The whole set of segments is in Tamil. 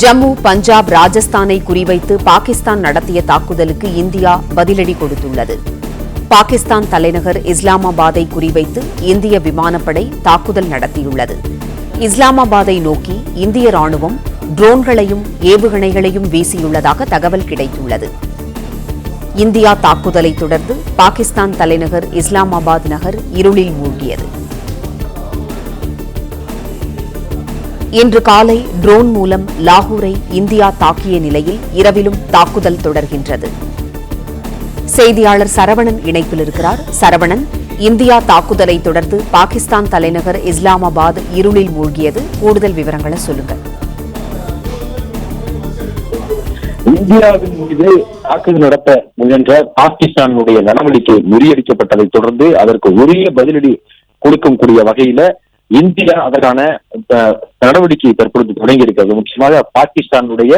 ஜம்மு, பஞ்சாப், ராஜஸ்தானை குறிவைத்து பாகிஸ்தான் நடத்திய தாக்குதலுக்கு இந்தியா பதிலடி கொடுத்துள்ளது. பாகிஸ்தான் தலைநகர் இஸ்லாமாபாத்தை குறிவைத்து இந்திய விமானப்படை தாக்குதல் நடத்தியுள்ளது. இஸ்லாமாபாத்தை நோக்கி இந்திய ராணுவம் ட்ரோன்களையும் ஏவுகணைகளையும் வீசியுள்ளதாக தகவல் கிடைத்துள்ளது. இந்தியா தாக்குதலை தொடர்ந்து பாகிஸ்தான் தலைநகர் இஸ்லாமாபாத் நகர் இருளில் மூழ்கியது. இன்று காலை ட்ரோன் மூலம் லாகூரை இந்தியா தாக்கிய நிலையில் இரவிலும் தாக்குதல் தொடர்கின்றது. செய்தியாளர் சரவணன் இணைப்பில் இருக்கிறார். சரவணன், இந்தியா தாக்குதலை தொடர்ந்து பாகிஸ்தான் தலைநகர் இஸ்லாமாபாத் இருளில் மூழ்கியது. கூடுதல் விவரங்களை சொல்லுங்க. இந்தியாவின் மீது தாக்குதல் நடத்த முயன்ற பாகிஸ்தானுடைய நடவடிக்கை முறியடிக்கப்பட்டதை தொடர்ந்து அதற்கு உரிய பதிலடி கொடுக்கக்கூடிய வகையில இந்தியா அதற்கான நடவடிக்கையை தற்பொழுது தொடங்கி இருக்கிறது. முக்கியமாக பாகிஸ்தானுடைய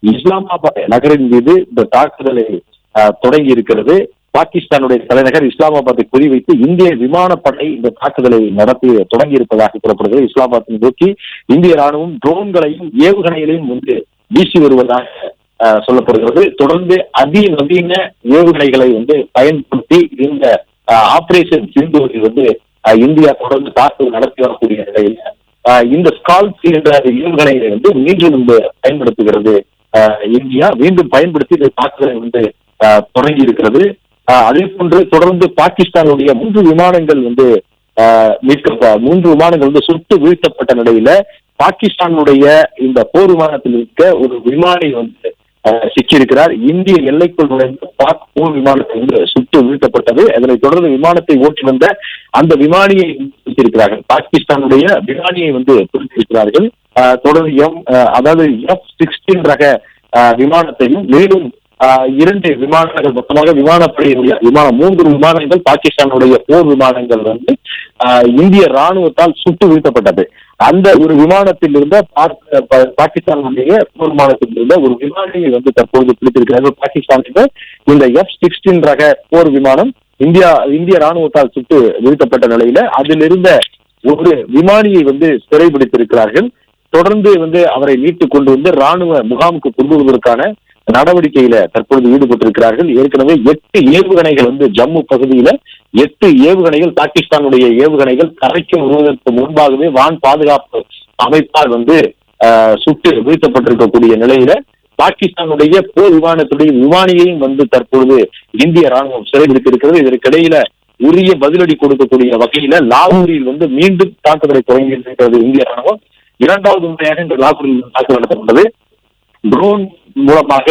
இஸ்லாமாபாத் நகரின் மீது இந்த தாக்குதலை தொடங்கி இருக்கிறது. பாகிஸ்தானுடைய தலைநகர் இஸ்லாமாபாத்தை குறிவைத்து இந்திய விமானப்படை இந்த தாக்குதலை நடத்தி தொடங்கி இருப்பதாக கூறப்படுகிறது. இஸ்லாமாபாத்தை நோக்கி இந்திய ராணுவம் ட்ரோன்களையும் ஏவுகணைகளையும் வீசி வருவதாக சொல்லப்படுகிறது. தொடர்ந்து அதிநவீன ஏவுகணைகளை பயன்படுத்தி இந்த ஆபரேஷன் சிந்தூரில் இந்தியா தொடர்ந்து தாக்குதல் நடத்தி வரக்கூடிய நிலையில் இந்த ஸ்கால்ப் என்ற ஏவுகணைகளை மீண்டும் பயன்படுத்துகிறது. இந்தியா மீண்டும் பயன்படுத்தி இந்த தாக்குதலை தொடங்கி இருக்கிறது. அதே போன்று தொடர்ந்து பாகிஸ்தானுடைய 3 விமானங்கள் மூன்று விமானங்கள் சுட்டு வீழ்த்தப்பட்ட நிலையில பாகிஸ்தானுடைய இந்த போர் விமானத்தில் இருக்க ஒரு விமானி சிக்கியிருக்கிறார். இந்திய எல்லைக்குள் நுழைந்த பாக் போர் விமானத்தை சுட்டு வீழ்த்தப்பட்டது. அதனைத் தொடர்ந்து விமானத்தை ஓட்டி வந்த அந்த விமானியை பிடித்திருக்கிறார்கள். பாகிஸ்தானுடைய விமானியை பிடித்திருக்கிறார்கள். தொடர்ந்து அதாவது F-16 ரக விமானத்தையும் மேலும் 2 விமானங்கள் மொத்தமாக விமானப்படையினுடைய 3 விமானங்கள் பாகிஸ்தானுடைய போர் விமானங்கள் இந்திய ராணுவத்தால் சுட்டு வீழ்த்தப்பட்டது. அந்த ஒரு விமானத்தில் இருந்த பாகிஸ்தானுடைய போர் விமானத்தில் இருந்த ஒரு விமானியை தற்போது பிடித்திருக்கிறார்கள். பாகிஸ்தானுக்கு இந்த F-16 ரக போர் விமானம் இந்திய ராணுவத்தால் சுட்டு வீழ்த்தப்பட்ட நிலையில அதில் இருந்த ஒரு விமானியை சிறைபிடித்திருக்கிறார்கள். தொடர்ந்து அவரை மீட்டுக் கொண்டு ராணுவ முகாமுக்கு கொண்டு வருவதற்கான நடவடிக்கையில தற்பொழுது ஈடுபட்டிருக்கிறார்கள். ஏற்கனவே 8 ஏவுகணைகள் ஜம்மு பகுதியில 8 ஏவுகணைகள் பாகிஸ்தானுடைய ஏவுகணைகள் கரைக்கு வருவதற்கு முன்பாகவே வான் பாதுகாப்பு அமைப்பால் சுட்டு வீழ்த்தப்பட்டிருக்கக்கூடிய நிலையில பாகிஸ்தானுடைய போர் விமானத்துடைய விமானியையும் தற்பொழுது இந்திய ராணுவம் சிறைபிடித்திருக்கிறது. இதற்கிடையில உரிய பதிலடி கொடுக்கக்கூடிய வகையில லாகூரில் மீண்டும் தாக்குதலை தொடங்கியிருக்கிறது இந்திய ராணுவம். 2வது முறையாக இந்த லாகூரில் தாக்குதல் நடத்தப்பட்டது. ட்ரோன் மூலமாக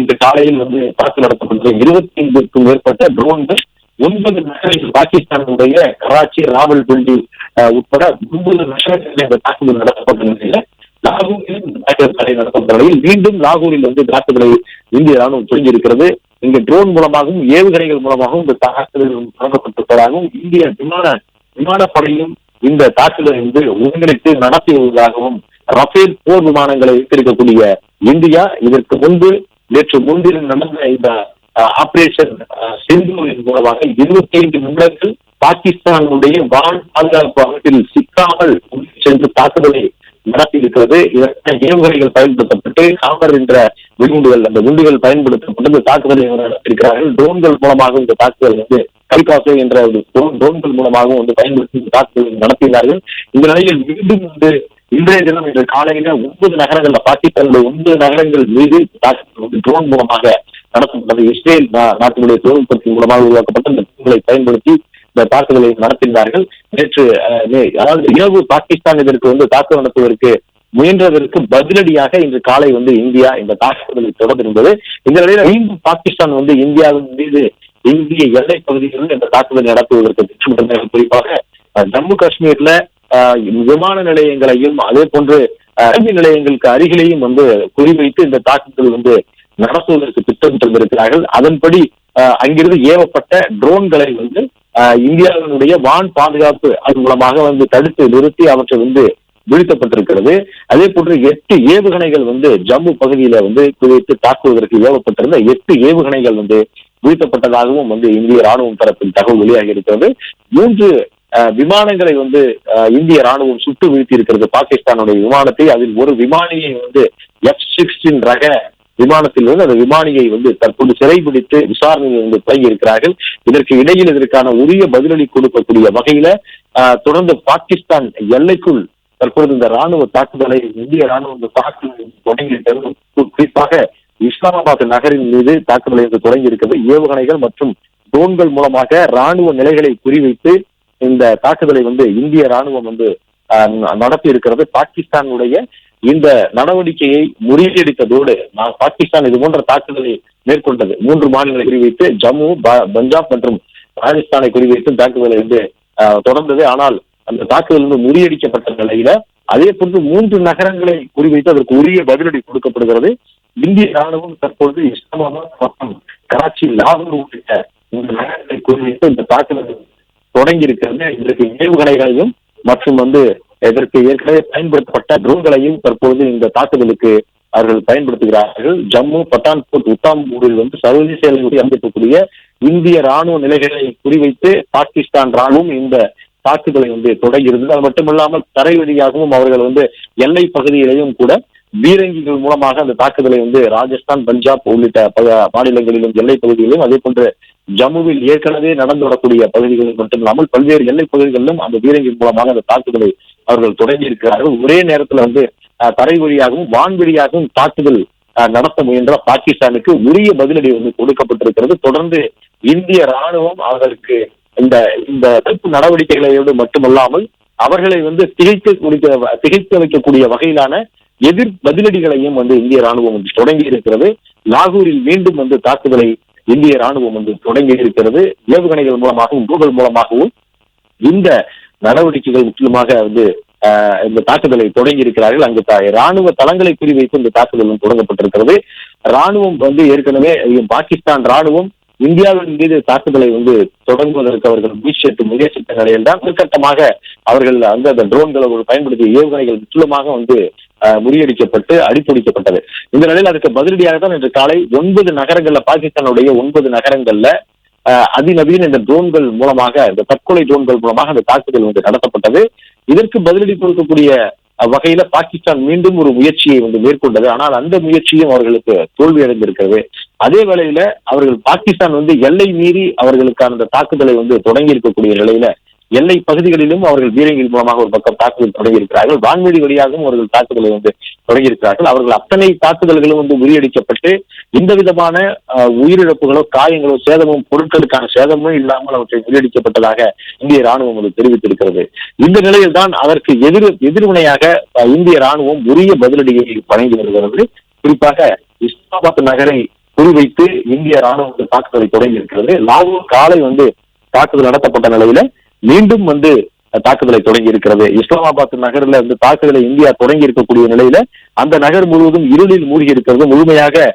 இந்த காலையில் தாக்குதல் நடத்தப்பட்டது. 25க்கும் மேற்பட்ட ட்ரோன்கள் 9 நகரங்கள் பாகிஸ்தானுடைய கராச்சி, ராவல்பிண்டி உட்பட 9 நகரங்களில் இந்த தாக்குதல் நடத்தப்பட்ட நிலையில லாகூரில் தாக்குதல் நடத்தப்பட்ட நிலையில் மீண்டும் லாகூரில் தாக்குதலை இந்திய ராணுவம் தொடங்கியிருக்கிறது. இங்க ட்ரோன் மூலமாகவும் ஏவுகணைகள் மூலமாகவும் இந்த தாக்குதல் தொடங்கப்பட்டிருப்பதாகவும் இந்திய விமானப்படையும் இந்த தாக்குதலை ஒருங்கிணைத்து நடத்தி வருவதாகவும் ரஃபேல் போர் விமானங்களை வைத்திருக்கக்கூடிய இந்தியா இதற்கு முன்பு நேற்று முன்தினம் நடந்த இந்த ஆபரேஷன் சிந்தூரின் மூலமாக 25 நிமிடங்கள் பாகிஸ்தானுடைய வான் பாதுகாப்பு அமைப்பில் சிக்காமல் சென்று தாக்குதலை நடத்தி இருக்கிறது. இதற்கான ஏவுகணைகள் பயன்படுத்தப்பட்டு காமர் என்ற வெடிகுண்டுகள் அந்த குண்டுகள் பயன்படுத்தப்பட்டு இந்த தாக்குதலை நடத்தியிருக்கிறார்கள். ட்ரோன்கள் மூலமாக இந்த தாக்குதல் கைகாசை என்ற ட்ரோன்கள் மூலமாகவும் பயன்படுத்தி இந்த தாக்குதலை நடத்தினார்கள். இந்த நிலையில் மீண்டும் இன்றைய தினம் இன்று காலையில 9 நகரங்கள்ல பாகிஸ்தானுடைய 9 நகரங்கள் மீது தாக்குதல் ட்ரோன் மூலமாக நடத்தப்பட்டது. இஸ்ரேல் நாட்டினுடைய தொழில்நுட்பத்தின் மூலமாக உருவாக்கப்பட்ட இந்த ட்ரோன்களை பயன்படுத்தி இந்த தாக்குதலை நடத்தினார்கள். நேற்று அதாவது இரவு பாகிஸ்தான் இதற்கு தாக்குதல் நடத்துவதற்கு முயன்றதற்கு பதிலடியாக இன்று காலை இந்தியா இந்த தாக்குதலை தொடர்ந்திருந்தது. இந்த நிலையில மீண்டும் பாகிஸ்தான் இந்தியாவின் மீது இந்திய எல்லை பகுதிகளில் இந்த தாக்குதலை நடத்துவதற்கு திட்டமிட்டனர். குறிப்பாக ஜம்மு காஷ்மீர்ல விமான நிலையங்களையும் அதே போன்று கல்வி நிலையங்களுக்கு அருகிலேயும் குறிவைத்து இந்த தாக்குதல் நடத்துவதற்கு திட்டமிட்டிருந்திருக்கிறார்கள். அதன்படி அங்கிருந்து ஏவப்பட்ட ட்ரோன்களை இந்தியாவினுடைய வான் பாதுகாப்பு அது மூலமாக தடுத்து நிறுத்தி அவற்றை வீழ்த்தப்பட்டிருக்கிறது. அதே போன்று 8 ஏவுகணைகள் ஜம்மு பகுதியில குறித்து தாக்குவதற்கு ஏவப்பட்டிருந்த 8 ஏவுகணைகள் வீழ்த்தப்பட்டதாகவும் இந்திய ராணுவம் தரப்பில் தகவல் வெளியாகி இருக்கிறது. 3 விமானங்களை இந்திய ராணுவம் சுட்டு வீழ்த்தி இருக்கிறது பாகிஸ்தானுடைய விமானத்தை. அதில் ஒரு விமானியை F-16 ரக விமானத்தில் வந்து அந்த விமானியை வந்து தற்போது சிறைபிடித்து விசாரணையை வந்து தொடங்கி இருக்கிறார்கள். இதற்கு இடையில் இதற்கான உரிய பதிலடி கொடுக்கக்கூடிய வகையில தொடர்ந்து பாகிஸ்தான் எல்லைக்குள் தற்போது இந்த ராணுவ தாக்குதலை இந்திய ராணுவ தாக்குதலை தொடங்கியிருக்கிறது. குறிப்பாக இஸ்லாமாபாத் நகரின் மீது தாக்குதலை தொடங்கி இருக்கிறது. ஏவுகணைகள் மற்றும் ட்ரோன்கள் மூலமாக ராணுவ நிலைகளை குறிவைத்து இந்த தாக்குதலை வந்து இந்திய ராணுவம் வந்து நடத்தி இருக்கிறது. பாகிஸ்தானுடைய இந்த நடவடிக்கையை முறியடித்ததோடு பாகிஸ்தான் இது போன்ற தாக்குதலை மேற்கொண்டது. 3 மாநிலங்களை குறிவைத்து ஜம்மு, பஞ்சாப் மற்றும் ராஜஸ்தானை குறிவைத்து தாக்குதலை வந்து தொடர்ந்தது. ஆனால் அந்த தாக்குதல் வந்து முறியடிக்கப்பட்ட நிலையில அதே போன்று 3 நகரங்களை குறிவைத்து அதற்கு உரிய பதிலடி கொடுக்கப்படுகிறது. இந்திய ராணுவம் தற்பொழுது இஸ்லாமாபாத் மற்றும் கராச்சி, லாகூர் உள்ளிட்ட இந்த நகரங்களை குறிவைத்து இந்த தாக்குதல் தொடங்கி இருக்கிறது. இதற்கு ஏவுகணைகளையும் மற்றும் வந்து இதற்கு ஏற்கனவே பயன்படுத்தப்பட்ட ட்ரோன்களையும் தற்பொழுது இந்த தாக்குதலுக்கு அவர்கள் பயன்படுத்துகிறார்கள். ஜம்மு, பட்டான்பூர், உத்தாம்பூரில் வந்து சர்வதேச எல்லையை அமைக்கக்கூடிய இந்திய ராணுவ நிலைகளை குறிவைத்து பாகிஸ்தான் ராணுவம் இந்த தாக்குதலை வந்து தொடங்கியிருந்தது. அது மட்டுமில்லாமல் தரை வழியாகவும் அவர்கள் வந்து எல்லை பகுதியிலையும் கூட பீரங்கிகள் மூலமாக அந்த தாக்குதலை வந்து ராஜஸ்தான், பஞ்சாப் உள்ளிட்ட மாநிலங்களிலும் எல்லை பகுதிகளிலும் அதே போன்று ஜம்முவில் ஏற்கனவே நடந்து வரக்கூடிய பகுதிகளில் மட்டுமில்லாமல் பல்வேறு எல்லை பகுதிகளிலும் அந்த பீரங்கின் மூலமாக அந்த தாக்குதலை அவர்கள் தொடங்கி இருக்கிறார்கள். ஒரே நேரத்தில் வந்து தரை வழியாகவும் வான்வெளியாகவும் தாக்குதல் நடத்த முயன்ற பாகிஸ்தானுக்கு உரிய பதிலடி வந்து கொடுக்கப்பட்டிருக்கிறது. தொடர்ந்து இந்திய ராணுவம் அவர்களுக்கு இந்த தடுப்பு நடவடிக்கைகளோடு மட்டுமல்லாமல் அவர்களை வந்து திகைக்க வைக்கக்கூடிய வகையிலான எதிர் பதிலடிகளையும் வந்து இந்திய ராணுவம் வந்து தொடங்கி இருக்கிறது. லாகூரில் மீண்டும் வந்து தாக்குதலை இந்திய ராணுவம் வந்து தொடங்கி இருக்கிறது. ஏவுகணைகள் மூலமாகவும் ட்ரோன்கள் மூலமாகவும் இந்த நடவடிக்கைகள் முற்றிலுமாக வந்து இந்த தாக்குதலை தொடங்கி இருக்கிறார்கள். அங்கு ராணுவ தளங்களை குறிவைத்து இந்த தாக்குதலும் தொடங்கப்பட்டிருக்கிறது. ராணுவம் வந்து ஏற்கனவே பாகிஸ்தான் ராணுவம் இந்தியாவின் மீது தாக்குதலை வந்து தொடங்குவதற்கு அவர்கள் முயற்சித்த நிலையில் தான் முதற்கட்டமாக அவர்கள் அந்த ட்ரோன்களை பயன்படுத்திய ஏவுகணைகள் முற்றிலுமாக வந்து முறியடிக்கப்பட்டு அடிப்பொடிக்கப்பட்டது. இந்த நிலையில் அதுக்கு பதிலடியாக தான் இன்று காலை 9 நகரங்கள்ல பாகிஸ்தானுடைய 9 நகரங்கள்ல அதிநவீன இந்த ட்ரோன்கள் மூலமாக இந்த தற்கொலை ட்ரோன்கள் மூலமாக அந்த தாக்குதல் வந்து நடத்தப்பட்டது. இதற்கு பதிலடி கொடுக்கக்கூடிய வகையில பாகிஸ்தான் மீண்டும் ஒரு முயற்சியை வந்து மேற்கொண்டது. ஆனால் அந்த முயற்சியும் அவர்களுக்கு தோல்வி அடைந்திருக்கிறது. அதே வேளையில அவர்கள் பாகிஸ்தான் வந்து எல்லை மீறி அவர்களுக்கான அந்த தாக்குதலை வந்து தொடங்கி இருக்கக்கூடிய நிலையில எல்லை பகுதிகளிலும் அவர்கள் பீரங்கிகள் மூலமாக ஒரு பக்கம் தாக்குதல் தொடங்கியிருக்கிறார்கள். வான்வெளி வழியாகவும் அவர்கள் தாக்குதலை வந்து தொடங்கியிருக்கிறார்கள். அவர்கள் அத்தனை தாக்குதல்களும் வந்து முறியடிக்கப்பட்டு எந்த விதமான உயிரிழப்புகளோ காயங்களோ சேதமும் பொருட்களுக்கான சேதமும் இல்லாமல் அவற்றை முறியடிக்கப்பட்டதாக இந்திய ராணுவம் வந்து தெரிவித்திருக்கிறது. இந்த நிலையில் தான் அதற்கு எதிர்வினையாக இந்திய ராணுவம் உரிய பதிலடியை வழங்கி வருகிறது. குறிப்பாக இஸ்லாமாபாத் நகரை குறிவைத்து இந்திய ராணுவம் தாக்குதலை தொடங்கி இருக்கிறது. லாகூர் காலை வந்து தாக்குதல் நடத்தப்பட்ட நிலையில மீண்டும் வந்து தாக்குதலை தொடங்கி இருக்கிறது. இஸ்லாமாபாத் நகரில் வந்து தாக்குதலை இந்தியா தொடங்கி இருக்கக்கூடிய நிலையில அந்த நகர் முழுவதும் இருளில் மூழ்கி இருக்கிறது. முழுமையாக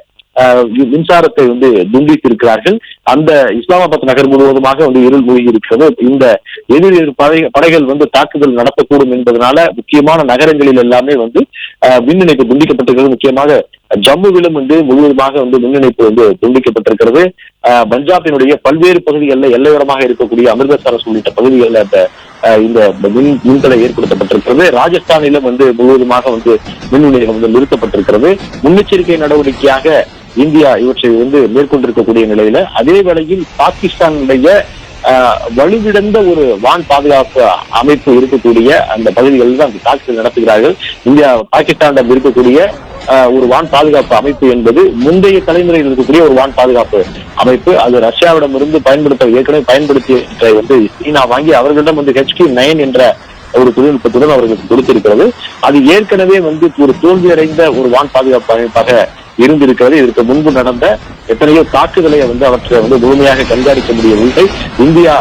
மின்சாரத்தை வந்து துண்டித்திருக்கிறார்கள். அந்த இஸ்லாமாபாத் நகர் முழுவதுமாக வந்து இருள் மூழ்கி இருக்கிறது. இந்த எதிர் படைகள் வந்து தாக்குதல் நடத்தக்கூடும் என்பதனால முக்கியமான நகரங்களில் எல்லாமே வந்து மின் இணைப்பு துண்டிக்கப்பட்டிருக்கிறது. முக்கியமாக ஜம்முவிலும் வந்து முழுவதுமாக வந்து மின் இணைப்பு வந்து துண்டிக்கப்பட்டிருக்கிறது. பஞ்சாபினுடைய பல்வேறு பகுதிகளில் எல்லையோரமாக இருக்கக்கூடிய அமிர்தசரஸ் உள்ளிட்ட பகுதிகளில் இந்த மின்தடை ஏற்படுத்தப்பட்டிருக்கிறது. ராஜஸ்தானிலும் வந்து முழுவதுமாக வந்து மின் நிலையம் வந்து நிறுத்தப்பட்டிருக்கிறது. முன்னெச்சரிக்கை நடவடிக்கையாக இந்தியா இவற்றை வந்து மேற்கொண்டிருக்கக்கூடிய நிலையில அதே வேளையில் பாகிஸ்தானுடைய வலுவிழந்த ஒரு வான் பாதுகாப்பு அமைப்பு இருக்கக்கூடிய அந்த பகுதிகளில் தான் தாக்குதல் நடத்துகிறார்கள். இந்தியா பாகிஸ்தானிடம் இருக்கக்கூடிய ஒரு வான் பாதுகாப்பு அமைப்பு என்பது முந்தைய தலைமுறையில் இருக்கக்கூடிய ஒரு வான் பாதுகாப்பு அமைப்பு. அது ரஷ்யாவிடம் இருந்து ஏற்கனவே பயன்படுத்திய வந்து சீனா வாங்கி அவர்களிடம் வந்து HQ-9 என்ற ஒரு தொழில்நுட்பத்துடன் அவர்களுக்கு கொடுத்திருக்கிறது. அது ஏற்கனவே வந்து ஒரு தோல்வியடைந்த ஒரு வான் பாதுகாப்பு அமைப்பாக இருந்திருக்கிறது. இதற்கு முன்பு நடந்த எத்தனையோ தாக்குதலை வந்து அவற்றை வந்து முழுமையாக கண்காணிக்க முடியவில்லை. இந்தியா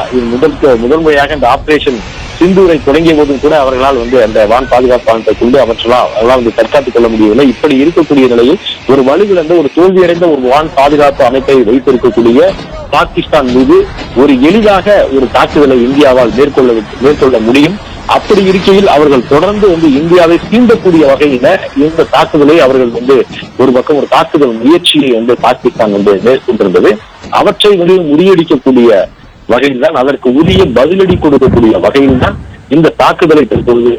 முதன்முறையாக இந்த ஆபரேஷன் சிந்தூரை தொடங்கிய போதும் கூட அவர்களால் வந்து அந்த வான் பாதுகாப்பு அமைப்பை கொண்டு அவர்களால் வந்து தற்காத்துக் கொள்ள முடியவில்லை. இப்படி இருக்கக்கூடிய நிலையில் ஒரு வலுவிழந்த ஒரு தோல்வியடைந்த ஒரு வான் பாதுகாப்பு அமைப்பை வைத்திருக்கக்கூடிய பாகிஸ்தான் மீது ஒரு எளிதாக ஒரு தாக்குதலை இந்தியாவால் மேற்கொள்ள முடியும். அப்படி இருக்கையில் அவர்கள் தொடர்ந்து வந்து இந்தியாவை தீண்டக்கூடிய வகையில இந்த தாக்குதலை அவர்கள் வந்து ஒரு பக்கம் ஒரு தாக்குதல் முயற்சியை வந்து பாகிஸ்தான் வந்து மேற்கொண்டிருந்தது. அவற்றை வந்து முறியடிக்கக்கூடிய வகையில் தான் அதற்கு உரிய பதிலடி கொடுக்கக்கூடிய வகையில் தான் இந்த தாக்குதலை தற்பொழுது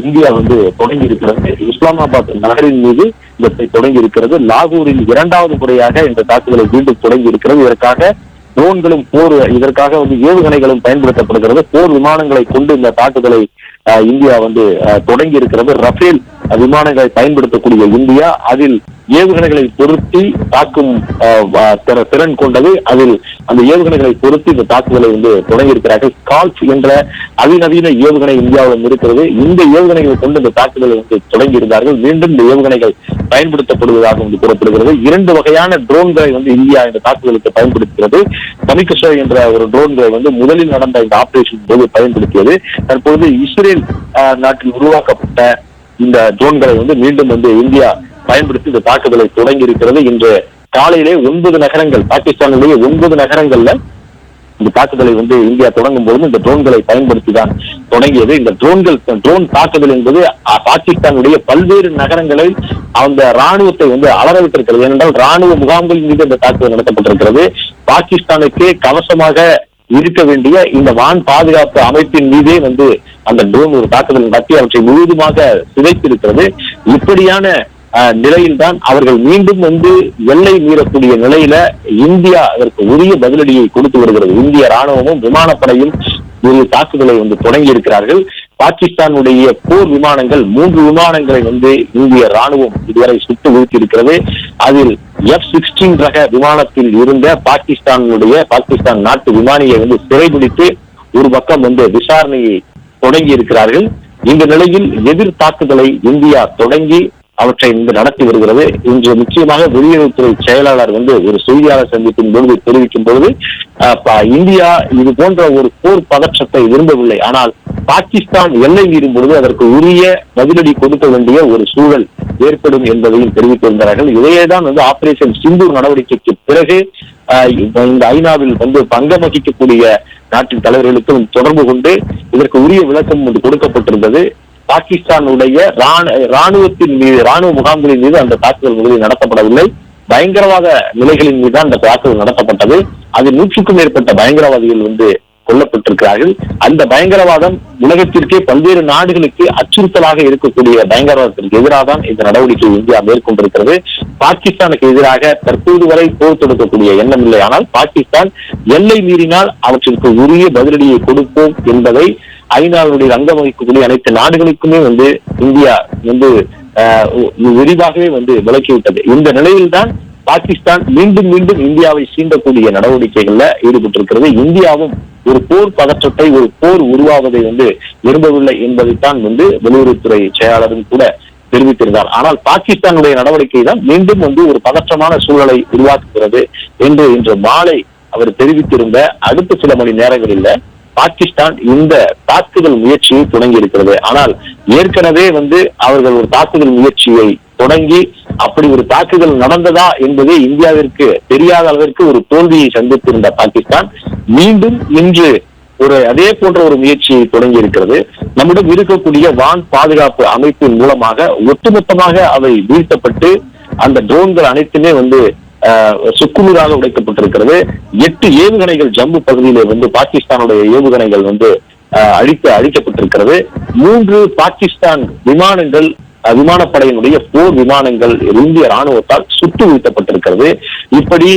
இந்தியா வந்து தொடங்கி இருக்கிறது. இஸ்லாமாபாத் நகரின் மீது இதை தொடங்கி இருக்கிறது. லாகூரில் 2வது முறையாக இந்த தாக்குதலை மீண்டும் தொடங்கி இருக்கிறது. இதற்காக ட்ரோன்களும் இதற்காக வந்து ஏவுகணைகளும் பயன்படுத்தப்படுகிறது. போர் விமானங்களை கொண்டு இந்த தாக்குதலை இந்தியா வந்து தொடங்கி இருக்கிறது. ரஃபேல் விமானங்களை பயன்படுத்தக்கூடிய இந்தியா அதில் ஏவுகணைகளை பொருத்தி தாக்கும் திறன் கொண்டது. அதில் அந்த ஏவுகணைகளை பொருத்தி இந்த தாக்குதலை வந்து தொடங்கி இருக்கிறார்கள். கால்ஃப் என்ற அதிநவீன ஏவுகணை இந்தியாவிடம் இருக்கிறது. இந்த ஏவுகணைகளை கொண்டு இந்த தாக்குதலை வந்து தொடங்கி இருந்தார்கள். மீண்டும் இந்த ஏவுகணைகள் பயன்படுத்தப்படுவதாக வந்து கூறப்படுகிறது. 2 வகையான ட்ரோன்களை வந்து இந்தியா இந்த தாக்குதலுக்கு பயன்படுத்துகிறது. தமிகஷோ என்ற ஒரு ட்ரோன்களை வந்து முதலில் நடந்த இந்த ஆபரேஷன் போது பயன்படுத்தியது. தற்பொழுது இஸ்ரேல் நாட்டில் உருவாக்கப்பட்ட இந்த ட்ரோன்களை வந்து மீண்டும் வந்து இந்தியா பயன்படுத்தி இந்த தாக்குதலை தொடங்கி இருக்கிறது. இன்று காலையிலே 9 நகரங்கள், பாகிஸ்தானுடைய 9 நகரங்கள்ல இந்த தாக்குதலை வந்து இந்தியா தொடங்கும் பொழுது இந்த ட்ரோன்களை பயன்படுத்தி தான் தொடங்கியது. இந்த ட்ரோன் தாக்குதல் என்பது பாகிஸ்தானுடைய பல்வேறு நகரங்களில் அந்த ராணுவத்தை வந்து அலறவிட்டிருக்கிறது. ஏனென்றால் ராணுவ முகாம்களின் மீது இந்த தாக்குதல் நடத்தப்பட்டிருக்கிறது. பாகிஸ்தானுக்கு கவசமாக இருக்க வேண்டிய இந்த வான் பாதுகாப்பு அமைப்பின் மீதே வந்து அந்த ட்ரோன் ஒரு தாக்குதல் நடத்தி அவற்றை முழுவதுமாக சிதைத்திருக்கிறது. இப்படியான நிலையில்தான் அவர்கள் மீண்டும் வந்து எல்லை மீறக்கூடிய நிலையில இந்தியா அதற்கு உரிய பதிலடியை கொடுத்து வருகிறது. இந்திய ராணுவமும் விமானப்படையும் ஒரு தாக்குதலை வந்து தொடங்கி இருக்கிறார்கள். பாகிஸ்தானுடைய போர் விமானங்கள் 3 விமானங்களை வந்து இந்திய ராணுவம் இதுவரை சுட்டு வீழ்த்தி இருக்கிறது. அதில் F-16 ரக விமானத்தில் இருந்த பாகிஸ்தான் நாட்டு விமானியை வந்து சிறைபிடித்து ஒரு பக்கம் வந்து விசாரணையை தொடங்கி இருக்கிறார்கள். இந்த நிலையில் எதிர் தாக்குதலை இந்தியா தொடங்கி அவற்றை நடத்தி வருகிறது. இன்று முக்கியமாக வெளியுறவுத்துறை செயலாளர் வந்து ஒரு செய்தியாளர் சந்திப்பின் பொழுது தெரிவிக்கும் பொழுது இந்தியா இது போன்ற ஒரு போர் பதற்றத்தை விரும்பவில்லை, ஆனால் பாகிஸ்தான் எல்லை மீறும் பொழுது அதற்கு உரிய பதிலடி கொடுக்க வேண்டிய ஒரு சூழல் ஏற்படும் என்பதையும் தெரிவித்திருந்தார்கள். இதையேதான் வந்து ஆபரேஷன் சிந்தூர் நடவடிக்கைக்கு பிறகு இந்த ஐநாவில் வந்து பங்கம் வகிக்கக்கூடிய நாட்டின் தலைவர்களுக்கும் தொடர்பு கொண்டு இதற்கு உரிய விளக்கம் வந்து கொடுக்கப்பட்டிருந்தது. பாகிஸ்தானுடைய ராணுவத்தின் மீது, ராணுவ முகாம்களின் மீது அந்த தாக்குதல் முதலில் நடத்தப்படவில்லை. பயங்கரவாத நிலைகளின் மீது அந்த தாக்குதல் நடத்தப்பட்டது. அதில் 100க்கும் மேற்பட்ட பயங்கரவாதிகள் வந்து கொல்லப்பட்டிருக்கிறார்கள். அந்த பயங்கரவாதம் உலகத்திற்கே பல்வேறு நாடுகளுக்கு அச்சுறுத்தலாக இருக்கக்கூடிய பயங்கரவாதத்திற்கு எதிராக தான் இந்த நடவடிக்கையை இந்தியா மேற்கொண்டிருக்கிறது. பாகிஸ்தானுக்கு எதிராக தற்போது வரை போர் தொடுக்கக்கூடிய எண்ணம் இல்லை, ஆனால் பாகிஸ்தான் எல்லை மீறினால் அவற்றிற்கு உரிய பதிலடியை கொடுப்போம் என்பதை ஐநாவுடைய அங்கம் வகிக்கக்கூடிய அனைத்து நாடுகளுக்குமே வந்து இந்தியா வந்து விரிவாகவே வந்து விலக்கிவிட்டது. இந்த நிலையில்தான் பாகிஸ்தான் மீண்டும் இந்தியாவை சீண்டக்கூடிய நடவடிக்கைகள்ல ஈடுபட்டிருக்கிறது. இந்தியாவும் ஒரு போர் பதற்றத்தை, ஒரு போர் உருவாவதை வந்து விரும்பவில்லை என்பதைத்தான் வந்து வெளியுறவுத்துறை செயலாளரும் கூட தெரிவித்திருந்தார். ஆனால் பாகிஸ்தானுடைய நடவடிக்கை தான் மீண்டும் வந்து ஒரு பதற்றமான சூழலை உருவாக்குகிறது என்று இன்று மாலை அவர் தெரிவித்திருந்த அடுத்த சில மணி நேரங்களில் பாகிஸ்தான் இந்த தாக்குதல் முயற்சியை தொடங்கி இருக்கிறது. ஆனால் ஏற்கனவே வந்து அவர்கள் ஒரு தாக்குதல் முயற்சியை தொடங்கி அப்படி ஒரு தாக்குதல் நடந்ததா என்பதே இந்தியாவிற்கு தெரியாத அளவிற்கு ஒரு தோல்வியை சந்தித்திருந்த பாகிஸ்தான் மீண்டும் இன்று அதே போன்ற ஒரு முயற்சியை தொடங்கி இருக்கிறது. நம்மிடம் இருக்கக்கூடிய வான் பாதுகாப்பு அமைப்பின் மூலமாக ஒட்டுமொத்தமாக அவை வீழ்த்தப்பட்டு அந்த ட்ரோன்கள் அனைத்துமே வந்து சுக்குநூறாக உடைக்கப்பட்டிருக்கிறது. 8 ஏவுகணைகள் ஜம்மு பகுதியிலே வந்து பாகிஸ்தானுடைய ஏவுகணைகள் வந்து அழிக்கப்பட்டிருக்கிறது. 3 பாகிஸ்தான் விமானங்கள், விமானப்படையினுடைய போர் விமானங்கள் இந்திய ராணுவத்தால் சுட்டு வீழ்த்தப்பட்டிருக்கிறது. இப்படி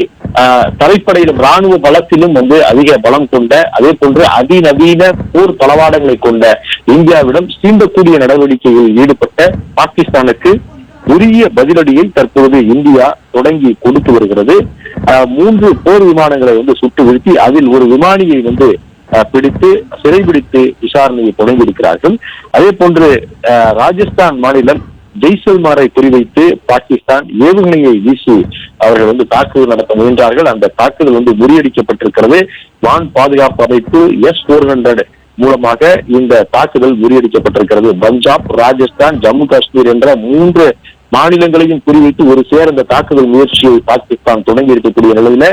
தரைப்படையிலும் ராணுவ பலத்திலும் வந்து அதிக பலம் கொண்ட, அதே போன்று அதிநவீன போர் தளவாடங்களை கொண்ட இந்தியாவிடம் சீண்டக்கூடிய நடவடிக்கையில் ஈடுபட்ட பாகிஸ்தானுக்கு உரிய பதிலடியை தற்போது இந்தியா தொடங்கி கொடுத்து வருகிறது. 3 போர் விமானங்களை வந்து சுட்டு வீழ்த்தி அதில் ஒரு விமானியை வந்து சிறைபிடித்து விசாரணையை தொடங்கி இருக்கிறார்கள். அதே போன்று ராஜஸ்தான் மாநிலம் ஜெய்சல்மாரை குறிவைத்து பாகிஸ்தான் ஏவுகணையை வீசி அவர்கள் வந்து தாக்குதல் நடத்த முயன்றார்கள். அந்த தாக்குதல் வந்து முறியடிக்கப்பட்டிருக்கிறது. வான் பாதுகாப்பு அமைப்பு S-400 மூலமாக இந்த தாக்குதல் முறியடிக்கப்பட்டிருக்கிறது. பஞ்சாப், ராஜஸ்தான், ஜம்மு காஷ்மீர் என்ற 3 மாநிலங்களையும் குறிவைத்து ஒரு சேர இந்த தாக்குதல் முயற்சியை பாகிஸ்தான் தொடங்கி இருக்கக்கூடிய நிலையில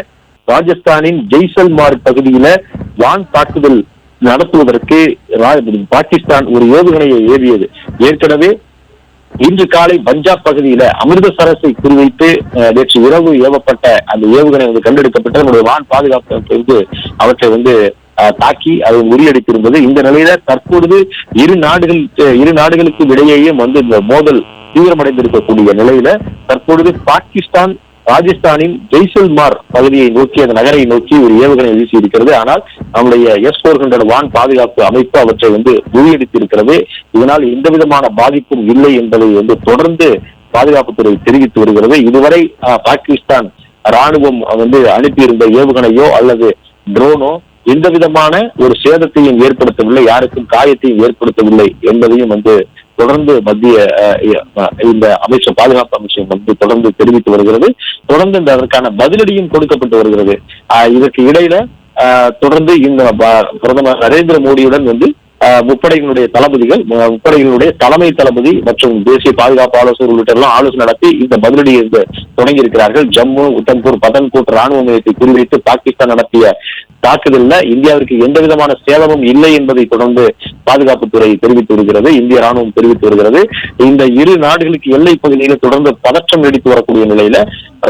ராஜஸ்தானின் ஜெய்சல்மார் பகுதியில வான் தாக்குதல் நடத்துவதற்கு பாகிஸ்தான் ஒரு ஏவுகணையை ஏவியது. ஏற்கனவே இன்று காலை பஞ்சாப் பகுதியில அமிர்தசரஸை குறிவைத்து நேற்று இரவு ஏவப்பட்ட அந்த ஏவுகணை வந்து கண்டெடுக்கப்பட்டு நம்முடைய வான் பாதுகாப்பு வந்து அவற்றை வந்து தாக்கி அதை முறியடித்திருந்தது. இந்த நிலையில தற்பொழுது இரு நாடுகளுக்கு இடையேயே வந்து இந்த மோதல் தீவிரமடைந்திருக்கக்கூடிய நிலையில தற்பொழுது பாகிஸ்தான் ராஜஸ்தானின் ஜெய்சல்மார் பகுதியை நோக்கி, அந்த நகரை நோக்கி ஒரு ஏவுகணை வீசி இருக்கிறது. ஆனால் நம்முடைய S-400 வான் பாதுகாப்பு அமைப்பு அவற்றை வந்து முறியடித்திருக்கிறது. இதனால் எந்த விதமான பாதிப்பும் இல்லை என்பதை வந்து தொடர்ந்து பாதுகாப்புத்துறை தெரிவித்து வருகிறது. இதுவரை பாகிஸ்தான் ராணுவம் வந்து அனுப்பியிருந்த ஏவுகணையோ அல்லது ட்ரோனோ எந்த விதமான ஒரு சேதத்தையும் ஏற்படுத்தவில்லை, யாருக்கும் காயத்தையும் ஏற்படுத்தவில்லை என்பதையும் வந்து தொடர்ந்து மத்திய இந்த பாதுகாப்பு அமைச்சகம் வந்து தொடர்ந்து தெரிவித்து வருகிறது. தொடர்ந்து அதற்கான பதிலடியும் கொடுக்கப்பட்டு வருகிறது. இதற்கு இடையில தொடர்ந்து இந்த பிரதமர் நரேந்திர மோடியுடன் வந்து முப்படைகளுடைய தளபதிகள், முப்படைகளுடைய தலைமை தளபதி மற்றும் தேசிய பாதுகாப்பு ஆலோசகர் உள்ளிட்ட ஆலோசனை நடத்தி இந்த பதிலடியை தொடங்கி இருக்கிறார்கள். ஜம்மு, உத்தம்பூர், பதன்கோட் ராணுவ நிலையத்தை குறிவைத்து பாகிஸ்தான் நடத்திய தாக்குதல்ல இந்தியாவிற்கு எந்த விதமான சேதமும் இல்லை என்பதை தொடர்ந்து பாதுகாப்புத்துறை தெரிவித்து வருகிறது, இந்திய ராணுவம் தெரிவித்து வருகிறது. இந்த இரு நாடுகளுக்கு எல்லை பகுதியில் தொடர்ந்து பதற்றம் நீடித்து வரக்கூடிய நிலையில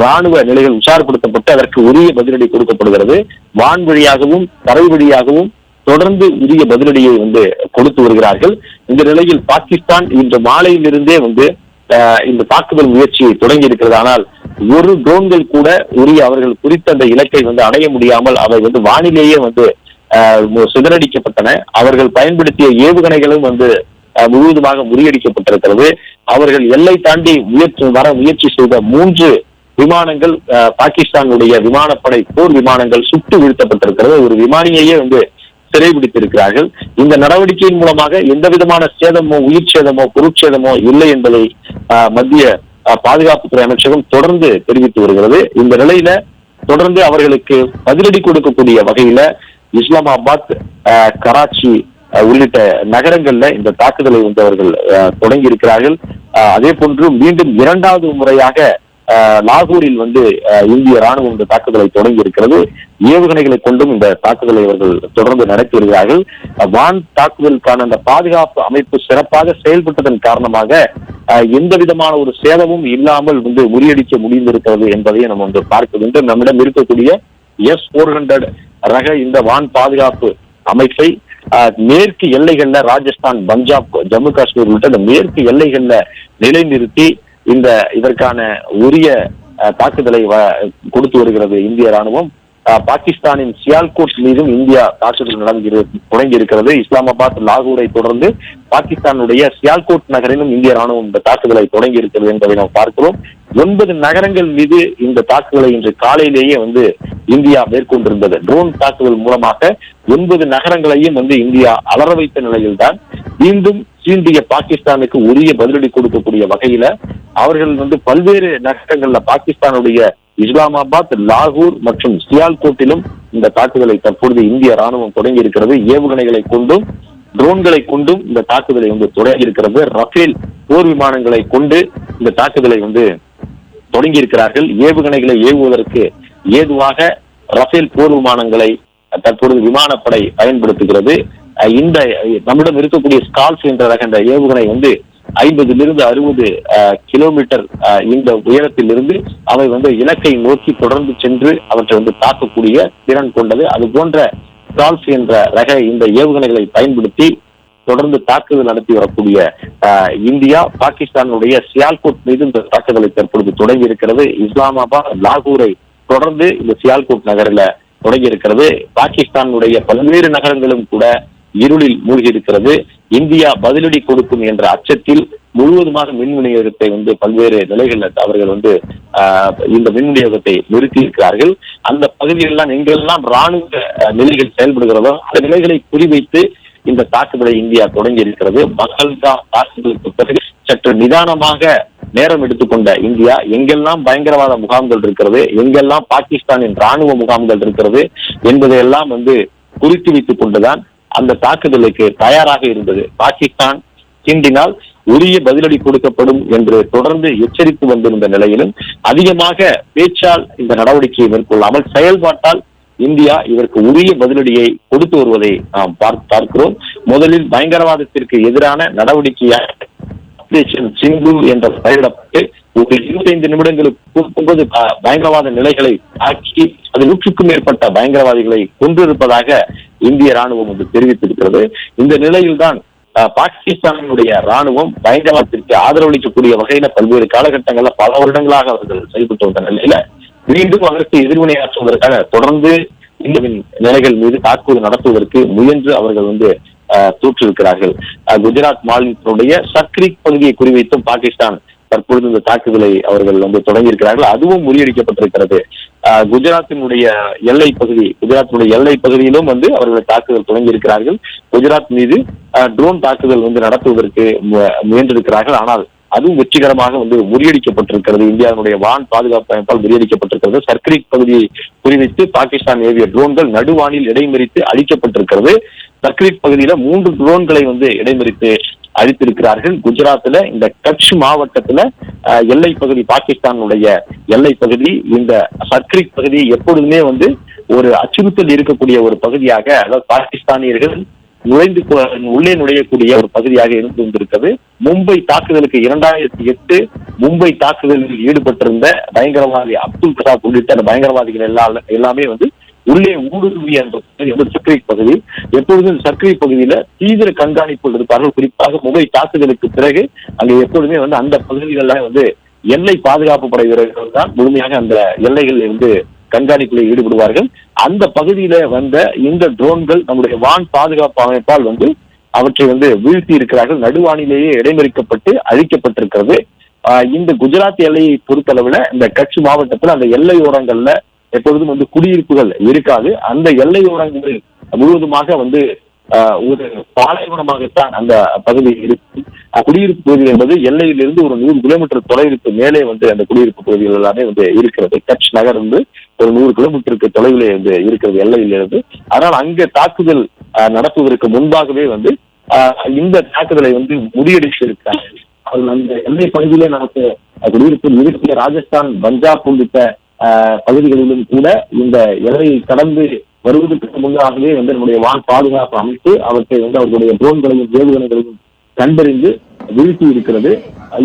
ராணுவ நிலைகள் உஷார்படுத்தப்பட்டு அதற்கு உரிய பதிலடி கொடுக்கப்படுகிறது. வான் வழியாகவும் தரை வழியாகவும் தொடர்ந்து உரிய பதிலடியை வந்து கொடுத்து வருகிறார்கள். இந்த நிலையில் பாகிஸ்தான் இன்று மாலையிலிருந்தே வந்து இந்த தாக்குதல் முயற்சியை தொடங்கி இருக்கிறது. ஆனால் ஒரு ட்ரோன்கள் கூட உரிய அவர்கள் குறித்த அந்த இலக்கை வந்து அடைய முடியாமல் அவை வந்து வானிலேயே வந்து சிதறடிக்கப்பட்டன. அவர்கள் பயன்படுத்திய ஏவுகணைகளும் வந்து முழுவதுமாக முறியடிக்கப்பட்டிருக்கிறது. அவர்கள் எல்லை தாண்டி முயற்சி செய்த 3 விமானங்கள் பாகிஸ்தானுடைய விமானப்படை போர் விமானங்கள் சுட்டு வீழ்த்தப்பட்டிருக்கிறது. ஒரு விமானியையே வந்து சிறைபிடித்திருக்கிறார்கள். இந்த நடவடிக்கையின் மூலமாக எந்த விதமான சேதமோ, உயிர் சேதமோ, பொருட்சேதமோ இல்லை என்பதை மத்திய பாதுகாப்புத்துறை அமைச்சகம் தொடர்ந்து தெரிவித்து வருகிறது. இந்த நிலையில தொடர்ந்து அவர்களுக்கு பதிலடி கொடுக்கக்கூடிய வகையில இஸ்லாமாபாத், கராச்சி உள்ளிட்ட நகரங்கள்ல இந்த தாக்குதலை வந்து அவர்கள் தொடங்கி இருக்கிறார்கள். அதே போன்று மீண்டும் 2வது முறையாக லாகூரில் வந்து இந்திய ராணுவம் இந்த தாக்குதலை தொடங்கி இருக்கிறது. ஏவுகணைகளை கொண்டும் இந்த தாக்குதலை அவர்கள் தொடர்ந்து நடத்தி வருகிறார்கள். வான் தாக்குதலுக்கான அந்த பாதுகாப்பு அமைப்பு சிறப்பாக செயல்பட்டதன் காரணமாக எந்த விதமான ஒரு சேதமும் இல்லாமல் வந்து முறியடிக்க முடிந்திருக்கிறது என்பதையும் நம்ம வந்து பார்க்க வேண்டும். நம்மிடம் இருக்கக்கூடிய S-400 ரக இந்த வான் பாதுகாப்பு அமைப்பை மேற்கு எல்லைகள்ல ராஜஸ்தான், பஞ்சாப், ஜம்மு காஷ்மீர் உள்ளிட்ட இந்த மேற்கு எல்லைகள்ல நிலைநிறுத்தி இதற்கான உரிய தாக்குதலை கொடுத்து வருகிறது இந்திய ராணுவம். பாகிஸ்தானின் சியால்கோட் மீதும் இந்தியா தாக்குதல் தொடங்கி இருக்கிறது. இஸ்லாமாபாத், லாகூரை தொடர்ந்து பாகிஸ்தானுடைய சியால்கோட் நகரிலும் இந்திய ராணுவம் இந்த தாக்குதலை தொடங்கி இருக்கிறது என்பதை நாம் பார்க்கிறோம். 9 நகரங்கள் மீது இந்த தாக்குதலை இன்று காலையிலேயே வந்து இந்தியா மேற்கொண்டிருந்தது. ட்ரோன் தாக்குதல் மூலமாக 9 நகரங்களையும் வந்து இந்தியா அலற வைத்த நிலையில்தான் மீண்டும் சீண்டிய பாகிஸ்தானுக்கு உரிய பதிலடி கொடுக்கக்கூடிய வகையில அவர்கள் வந்து பல்வேறு நகரங்கள்ல பாகிஸ்தானுடைய இஸ்லாமாபாத், லாகூர் மற்றும் சியால்கோட்டிலும் இந்த தாக்குதலை தற்பொழுது இந்திய ராணுவம் தொடங்கி இருக்கிறது. ஏவுகணைகளை கொண்டும் ட்ரோன்களை கொண்டும் இந்த தாக்குதலை வந்து தொடங்கி இருக்கிறது. ரஃபேல் போர் விமானங்களை கொண்டு இந்த தாக்குதலை வந்து தொடங்கி இருக்கிறார்கள். ஏவுகணைகளை ஏவுவதற்கு ஏதுவாக ரஃபேல் போர் விமானங்களை தற்பொழுது விமானப்படை பயன்படுத்துகிறது. இந்த நம்மிடம் இருக்கக்கூடிய ஸ்கால்ஸ் என்ற ரக இந்த ஏவுகணை வந்து 50 to 60 கிலோமீட்டர் இந்த உயரத்தில் இருந்து அவை வந்து இலக்கை நோக்கி தொடர்ந்து சென்று அவற்றை வந்து தாக்கக்கூடிய திறன் கொண்டது. அது போன்ற ஸ்கால்ஸ் என்ற ரக இந்த ஏவுகணைகளை பயன்படுத்தி தொடர்ந்து தாக்குதல் நடத்தி வரக்கூடிய இந்தியா பாகிஸ்தானுடைய சியால்கோட் மீது இந்த தாக்குதலை தற்பொழுது தொடங்கி இருக்கிறது. இஸ்லாமாபாத், லாகூரை தொடர்ந்து இந்த சியால்கோட் நகரில் தொடங்கி இருக்கிறது. பாகிஸ்தானுடைய பல்வேறு நகரங்களும் கூட இருளில் மூழ்கி இருக்கிறது. இந்தியா பதிலடி கொடுக்கும் என்ற அச்சத்தில் முழுவதுமாக மின் விநியோகத்தை வந்து பல்வேறு நிலைகளில் அவர்கள் வந்து இந்த மின் விநியோகத்தை நிறுத்தி இருக்கிறார்கள். அந்த பகுதிகளெல்லாம் எங்கெல்லாம் ராணுவ நிலைகள் செயல்படுகிறதோ அந்த நிலைகளை குறிவைத்து இந்த தாக்குதலை இந்தியா தொடங்கி இருக்கிறது. பஹல்காம் தாக்குதலுக்கு பிறகு சற்று நிதானமாக நேரம் எடுத்துக்கொண்ட இந்தியா எங்கெல்லாம் பயங்கரவாத முகாம்கள் இருக்கிறது, எங்கெல்லாம் பாகிஸ்தானின் ராணுவ முகாம்கள் இருக்கிறது என்பதையெல்லாம் வந்து குறித்து வைத்துக் கொண்டுதான் அந்த தாக்குதலுக்கு தயாராக இருந்தது. பாகிஸ்தான் சீண்டினால் உரிய பதிலடி கொடுக்கப்படும் என்று தொடர்ந்து எச்சரித்து வந்திருந்த நிலையிலும் அதிகமாக பேச்சால் இந்த நடவடிக்கையை மேற்கொள்ளாமல் செயல்பாட்டால் இந்தியா இதற்கு உரிய பதிலடியை கொடுத்து வருவதை நாம் பார்க்கிறோம். முதலில் பயங்கரவாதத்திற்கு எதிரான நடவடிக்கையாக ஆபரேஷன் சிந்து என்ற பெயரிடப்பட்டு ஒரு 25 நிமிடங்களுக்கு 9 பயங்கரவாத நிலைகளை ஆக்கி அது 100க்கும் மேற்பட்ட பயங்கரவாதிகளை கொன்றிருப்பதாக இந்திய ராணுவம் வந்து தெரிவித்திருக்கிறது. இந்த நிலையில்தான் பாகிஸ்தானினுடைய ராணுவம் பயங்கரவாதத்திற்கு ஆதரவளிக்கக்கூடிய வகையில பல்வேறு காலகட்டங்கள்ல பல வருடங்களாக அவர்கள் செயல்பட்டு வந்த நிலையில மீண்டும் அதற்கு எதிர்வினையாற்றுவதற்காக தொடர்ந்து இந்தியாவின் நிலைகள் மீது தாக்குதல் நடத்துவதற்கு முயன்று அவர்கள் வந்து தோற்றிருக்கிறார்கள். குஜராத் மாநிலத்தினுடைய சக்ரிக் பகுதியை குறிவைத்தும் பாகிஸ்தான் தற்பொழுது இந்த தாக்குதலை அவர்கள் வந்து தொடங்கியிருக்கிறார்கள். அதுவும் முறியடிக்கப்பட்டிருக்கிறது. குஜராத்தினுடைய எல்லை பகுதியிலும் வந்து அவர்கள் தாக்குதல் தொடங்கியிருக்கிறார்கள். குஜராத் மீது ட்ரோன் தாக்குதல் வந்து நடத்துவதற்கு முயன்றிருக்கிறார்கள். ஆனால் அதுவும் வெற்றிகரமாக வந்து முறியடிக்கப்பட்டிருக்கிறது. இந்தியாவுடைய வான் பாதுகாப்பு அமைப்பால் முறியடிக்கப்பட்டிருக்கிறது. சர்க்ரிக் பகுதியை குறிவைத்து பாகிஸ்தான் ஏவிய ட்ரோன்கள் நடுவானில் இடைமறித்து அழிக்கப்பட்டிருக்கிறது. சர்க்ரிக் பகுதியில 3 ட்ரோன்களை வந்து இடைமறித்து அழித்திருக்கிறார்கள். குஜராத்ல இந்த கட்ச் மாவட்டத்துல எல்லை பகுதி, பாகிஸ்தானுடைய எல்லை பகுதி, இந்த சர்க்ரிக் பகுதி எப்பொழுதுமே வந்து ஒரு அச்சுறுத்தல் இருக்கக்கூடிய ஒரு பகுதியாக, அதாவது பாகிஸ்தானியர்கள் உள்ளே நுழையக்கூடிய ஒரு பகுதியாக இருந்து வந்திருக்கிறது. மும்பை தாக்குதலுக்கு 2008 மும்பை தாக்குதலில் ஈடுபட்டிருந்த பயங்கரவாதி அப்துல் கசாப் உள்ளிட்ட அந்த பயங்கரவாதிகள் எல்லாமே வந்து உள்ளே ஊடுருவிய அந்த சர்க்ரிக் பகுதி. எப்பொழுதும் சர்க்ரிக் பகுதியில தீவிர கண்காணிப்பு இருப்பார்கள். குறிப்பாக மும்பை தாக்குதலுக்கு பிறகு அங்க எப்பொழுதுமே வந்து அந்த பகுதிகளில் வந்து எல்லை பாதுகாப்பு படை வீரர்கள் தான் முழுமையாக அந்த எல்லைகளில் இருந்து கண்காணிப்பில் ஈடுபடுவார்கள். அந்த பகுதியில வந்த இந்த ட்ரோன்கள் நம்முடைய வான் பாதுகாப்பு அமைப்பால் வந்து அவற்றை வந்து வீழ்த்தி இருக்கிறார்கள். நடுவானிலேயே இடைமறிக்கப்பட்டு அழிக்கப்பட்டிருக்கிறது. இந்த குஜராத் எல்லையை பொறுத்தளவுல இந்த கட்ச் மாவட்டத்தில் அந்த எல்லையோரங்கள்ல எப்பொழுதும் வந்து குடியிருப்புகள் இருக்காது. அந்த எல்லையோரங்கள் முழுவதுமாக வந்து ஒரு பாலைவனமாகத்தான் அந்த பகுதி இருக்கு. குடியிருப்பு பகுதி என்பது எல்லையிலிருந்து ஒரு 100 கிலோமீட்டர் தொலைவிற்கு மேலே வந்து அந்த குடியிருப்பு பகுதிகள் எல்லாமே வந்து இருக்கிறது. கட்ச் நகர் வந்து ஒரு 100 கிலோமீட்டருக்கு தொலைவிலே வந்து இருக்கிறது எல்லையிலிருந்து. ஆனால் அங்கே தாக்குதல் நடத்துவதற்கு முன்பாகவே வந்து இந்த தாக்குதலை வந்து முறியடித்திருக்கிறாங்க. அவர்கள் அந்த எல்லை பகுதியிலே நமக்கு குடியிருப்பில் இருக்கிற ராஜஸ்தான், பஞ்சாப் உள்ளிட்ட பகுதிகளிலும் கூட இந்த எல்லையை கடந்து வருவதற்கு முன்னாகவே வந்து நம்முடைய வான் பாதுகாப்பு அமைப்பு அவற்றை வந்து அவர்களுடைய ட்ரோன்களையும் ஏவுகணைகளையும் கண்டறிந்து வீழ்த்தி இருக்கிறது.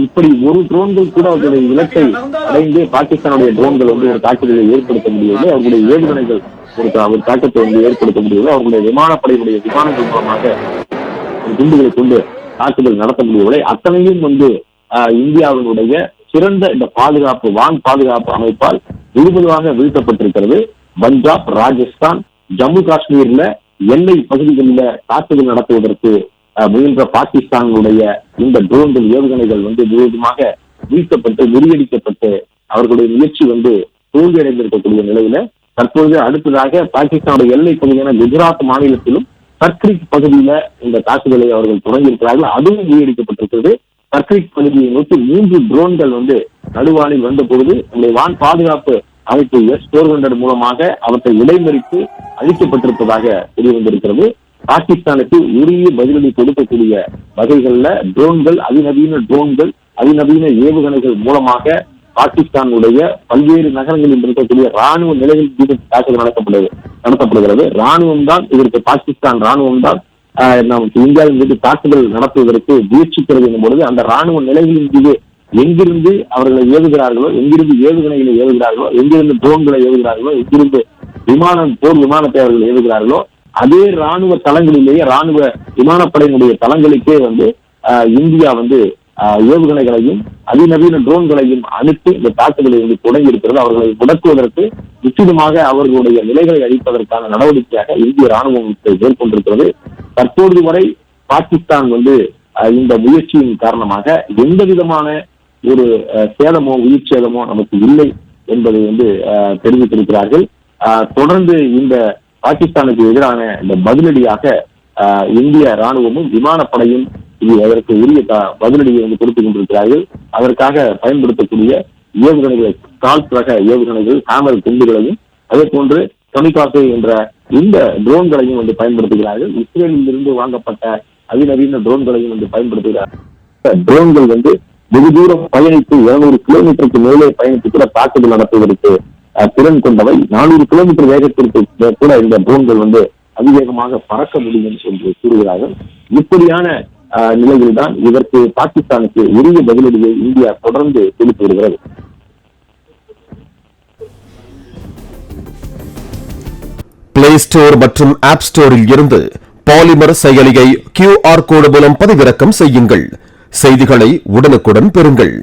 இப்படி ஒரு ட்ரோன்கள் கூட அவர்களுடைய இலக்கை அடைந்து பாகிஸ்தானுடைய ட்ரோன்கள் வந்து ஒரு தாக்குதலை ஏற்படுத்த முடியவில்லை. அவர்களுடைய ஏவுகணைகள் ஒரு தாக்கத்தை வந்து ஏற்படுத்த முடியவில்லை. அவர்களுடைய விமானப்படையுடைய விமானங்கள் மூலமாக குண்டுகளை கொண்டு தாக்குதல் நடத்த முடியவில்லை. அத்தனையும் வந்து இந்தியாவினுடைய சிறந்த இந்த பாதுகாப்பு, வான் பாதுகாப்பு அமைப்பால் முழுவதுமாக வீழ்த்தப்பட்டிருக்கிறது. பஞ்சாப், ராஜஸ்தான், ஜம்மு காஷ்மீர்ல எல்லை பகுதிகளில் தாக்குதல் நடத்துவதற்கு முயன்ற பாகிஸ்தானுடைய இந்த ட்ரோன்கள், ஏவுகணைகள் வந்து முழுவதுமாக வீழ்த்தப்பட்டு முறியடிக்கப்பட்டு அவர்களுடைய முயற்சி வந்து தோல்வியடைந்திருக்கக்கூடிய நிலையில தற்போது அடுத்ததாக பாகிஸ்தானுடைய எல்லை பகுதியான குஜராத் மாநிலத்திலும் சர்க்ரிக் பகுதியில இந்த தாக்குதலை அவர்கள் தொடங்கியிருக்கிறார்கள். அதுவும் முறியடிக்கப்பட்டிருக்கிறது. சர்க்ரிக் பகுதியை நோக்கி 3 ட்ரோன்கள் வந்து நடுவானில் வந்த பொழுது நம்முடைய வான் பாதுகாப்பு அமைப்பு S-400 மூலமாக அவற்றை இடைமறித்து அழிக்கப்பட்டிருப்பதாக தெரிய வந்திருக்கிறது. பாகிஸ்தானுக்கு உரிய பதிலடி கொடுக்கக்கூடிய வகைகள்ல ட்ரோன்கள், அதிநவீன ஏவுகணைகள் மூலமாக பாகிஸ்தானுடைய பல்வேறு நகரங்களில் இருக்கக்கூடிய ராணுவ நிலைகள் மீது தாக்குதல் நடத்தப்படுகிறது. ராணுவம் தான் இதற்கு, பாகிஸ்தான் ராணுவம் தான் நமக்கு இந்தியாவின் மீது தாக்குதல் நடத்துவதற்கு முயற்சிக்கிறது எனும் பொழுது அந்த ராணுவ நிலைகளின் மீது எங்கிருந்து அவர்களை ஏவுகிறார்களோ, எங்கிருந்து ஏவுகணைகளை ஏவுகிறார்களோ, எங்கிருந்து ட்ரோன்களை ஏவுகிறார்களோ, எங்கிருந்து போர் விமானத்தை அவர்கள் ஏவுகிறார்களோ அதே ராணுவ தளங்களிலேயே, ராணுவ விமானப்படையினுடைய தளங்களுக்கே வந்து இந்தியா வந்து ஏவுகணைகளையும் அதிநவீன ட்ரோன்களையும் அனுப்பி இந்த தாக்குதலை வந்து தொடங்கி இருக்கிறது. அவர்களை முடக்குவதற்கு நிச்சயமாக அவர்களுடைய நிலைகளை அழிப்பதற்கான நடவடிக்கையாக இந்திய ராணுவம் மேற்கொண்டிருக்கிறது. தற்போது வரை பாகிஸ்தான் வந்து இந்த முயற்சியின் காரணமாக எந்த விதமான ஒரு சேதமோ, உயிர் சேதமோ நமக்கு இல்லை என்பதை வந்து தெரிவித்திருக்கிறார்கள். தொடர்ந்து இந்த பாகிஸ்தானுக்கு எதிரான இந்த பதிலடியாக இந்திய ராணுவமும் விமானப்படையும் அதற்கு உரிய பதிலடியை வந்து கொடுத்துக் கொண்டிருக்கிறார்கள். அதற்காக பயன்படுத்தக்கூடிய ஏவுகணைகள், ஸ்கால்ப் ரக ஏவுகணைகள், ஹேமர் குண்டுகளையும் அதே போன்று கமிகாசே என்ற இந்த ட்ரோன்களையும் வந்து பயன்படுத்துகிறார்கள். இஸ்ரேலில் இருந்து வாங்கப்பட்ட அதிநவீன ட்ரோன்களையும் வந்து பயன்படுத்துகிறார்கள். ட்ரோன்கள் வந்து வெகு தூரம் பயணித்து 200 கிலோமீட்டருக்கு மேலே பயணித்து கூட தாக்குதல் நடத்துவதற்கு திறன் கொண்டவை. 400 கிலோமீட்டர் வேகத்திற்கு கூட இந்த ட்ரோன்கள் வந்து அதிவேகமாக பறக்க முடியும் என்று கூறுகிறார்கள். இப்படியான நிலையில் தான் இதற்கு பாகிஸ்தானுக்கு உரிய பதிலடியை இந்தியா தொடர்ந்து கொடுத்து வருகிறது. பிளே ஸ்டோர் மற்றும் ஆப் ஸ்டோரில் இருந்து பாலிமர் செயலியை QR கோடு மூலம் பதிவிறக்கம் செய்யுங்கள். செய்திகளை உடனுக்குடன் பெறுங்கள்.